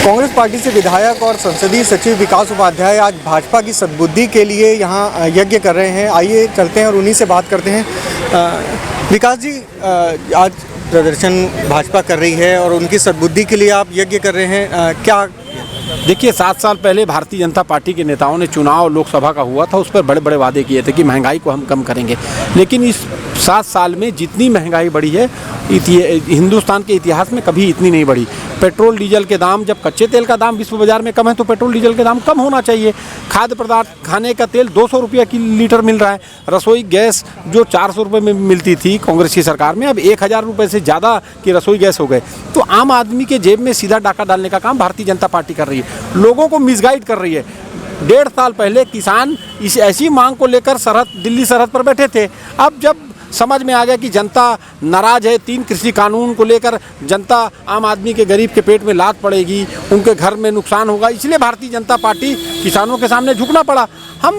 Congress party से विधायक और संसदीय सचिव विकास उपाध्याय आज भाजपा की सद्बुद्धि के लिए यहाँ यज्ञ कर रहे हैं। आइए चलते हैं और उन्हीं से बात करते हैं। विकास जी, आज प्रदर्शन भाजपा कर रही है और उनकी सद्बुद्धि के लिए आप यज्ञ कर रहे हैं, क्या? देखिए, 7 साल पहले भारतीय जनता पार्टी के नेताओं ने चुनाव लोकसभा का हुआ था, उस पर बड़े बड़े वादे किए थे कि महंगाई को हम कम करेंगे। लेकिन इस 7 साल में जितनी महंगाई बढ़ी है हिंदुस्तान के इतिहास में कभी इतनी नहीं बढ़ी। पेट्रोल डीजल के दाम, जब कच्चे तेल का दाम विश्व बाजार में कम है तो पेट्रोल डीजल के दाम कम होना चाहिए। खाद्य पदार्थ, खाने का तेल 200 रुपये की लीटर मिल रहा है। रसोई गैस जो 400 रुपये में मिलती थी कांग्रेस की सरकार में, अब 1000 रुपये से ज़्यादा की रसोई गैस हो गए। तो आम आदमी के जेब में सीधा डाका डालने का काम भारतीय जनता पार्टी कर रही है, लोगों को मिसगाइड कर रही है। 1.5 साल पहले किसान इस ऐसी मांग को लेकर दिल्ली सरहद पर बैठे थे। अब जब समझ में आ गया कि जनता नाराज है, 3 कृषि कानून को लेकर जनता, आम आदमी के गरीब के पेट में लात पड़ेगी, उनके घर में नुकसान होगा, इसलिए भारतीय जनता पार्टी किसानों के सामने झुकना पड़ा। हम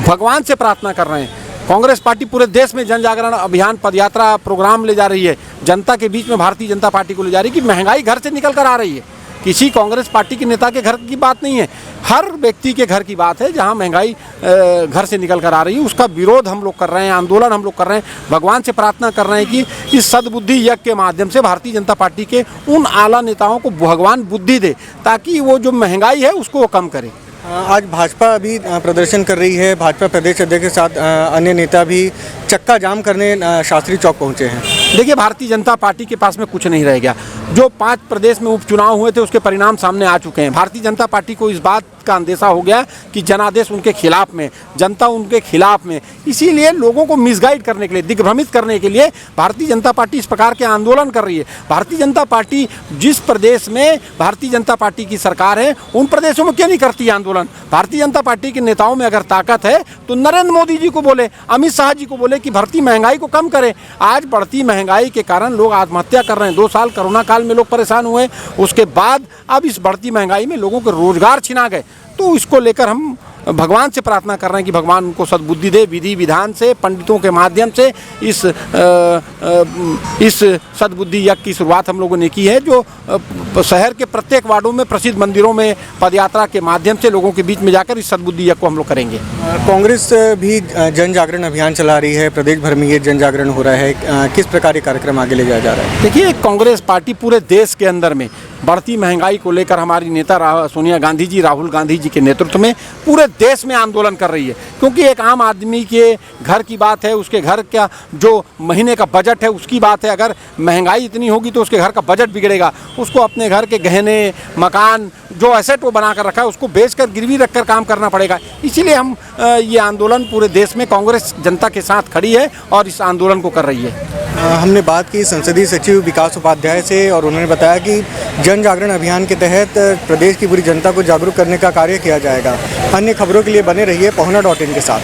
भगवान से प्रार्थना कर रहे हैं। कांग्रेस पार्टी पूरे देश में जन जागरण अभियान, पदयात्रा, प्रोग्राम ले जा रही है, जनता के बीच में भारतीय जनता पार्टी को ले जा रही है कि महंगाई घर से निकल कर आ रही है। किसी कांग्रेस पार्टी के नेता के घर की बात नहीं है, हर व्यक्ति के घर की बात है। जहां महंगाई घर से निकल कर आ रही है, उसका विरोध हम लोग कर रहे हैं, आंदोलन हम लोग कर रहे हैं। भगवान से प्रार्थना कर रहे हैं कि इस सद्बुद्धि यज्ञ के माध्यम से भारतीय जनता पार्टी के उन आला नेताओं को भगवान बुद्धि दे, ताकि वो जो महंगाई है उसको वो कम करे। आज भाजपा भी प्रदर्शन कर रही है। भाजपा प्रदेश अध्यक्ष के साथ अन्य नेता भी चक्का जाम करने शास्त्री चौक पहुंचे हैं। देखिए, भारतीय जनता पार्टी के पास में कुछ नहीं रह गया। जो 5 प्रदेश में उपचुनाव हुए थे उसके परिणाम सामने आ चुके हैं। भारतीय जनता पार्टी को इस बात का अंदेशा हो गया कि जनादेश उनके खिलाफ में, जनता उनके खिलाफ में, इसीलिए लोगों को मिसगाइड करने के लिए, दिग्भ्रमित करने के लिए भारतीय जनता पार्टी इस प्रकार के आंदोलन कर रही है। भारतीय जनता पार्टी जिस प्रदेश में भारतीय जनता पार्टी की सरकार है, उन प्रदेशों में क्यों नहीं करती है आंदोलन? भारतीय जनता पार्टी के नेताओं में अगर ताकत है तो नरेंद्र मोदी जी को बोले, अमित शाह जी को बोले कि बढ़ती महंगाई को कम करें। आज बढ़ती महंगाई के कारण लोग आत्महत्या कर रहे हैं। 2 साल कोरोना काल में लोग परेशान हुए, उसके बाद अब इस बढ़ती महंगाई में लोगों के रोजगार छिना गए। तो इसको लेकर हम भगवान से प्रार्थना कर रहे हैं कि भगवान उनको सद्बुद्धि दे। विधि विधान से, पंडितों के माध्यम से इस सद्बुद्धि यज्ञ की शुरुआत हम लोगों ने की है, जो शहर के प्रत्येक वार्डों में, प्रसिद्ध मंदिरों में पदयात्रा के माध्यम से लोगों के बीच में जाकर इस सद्बुद्धि यज्ञ को हम लोग करेंगे। कांग्रेस भी जन जागरण अभियान चला रही है, प्रदेश भर में ये जन जागरण हो रहा है। किस प्रकार के कार्यक्रम आगे ले जाया जा रहा है? देखिए, कांग्रेस पार्टी पूरे देश के अंदर में बढ़ती महंगाई को लेकर हमारी नेता सोनिया गांधी जी, राहुल गांधी जी के नेतृत्व में पूरे देश में आंदोलन कर रही है। क्योंकि एक आम आदमी के घर की बात है, उसके घर का जो महीने का बजट है उसकी बात है। अगर महंगाई इतनी होगी तो उसके घर का बजट बिगड़ेगा, उसको अपने घर के गहने, मकान, जो एसेट वो बना कर रखा है उसको बेचकर, गिरवी रखकर काम करना पड़ेगा। इसीलिए हम ये आंदोलन पूरे देश में, कांग्रेस जनता के साथ खड़ी है और इस आंदोलन को कर रही है। हमने बात की संसदीय सचिव विकास उपाध्याय से और उन्होंने बताया कि जन जागरण अभियान के तहत प्रदेश की पूरी जनता को जागरूक करने का कार्य किया जाएगा। अन्य खबरों के लिए बने रहिए पहुना.in के साथ।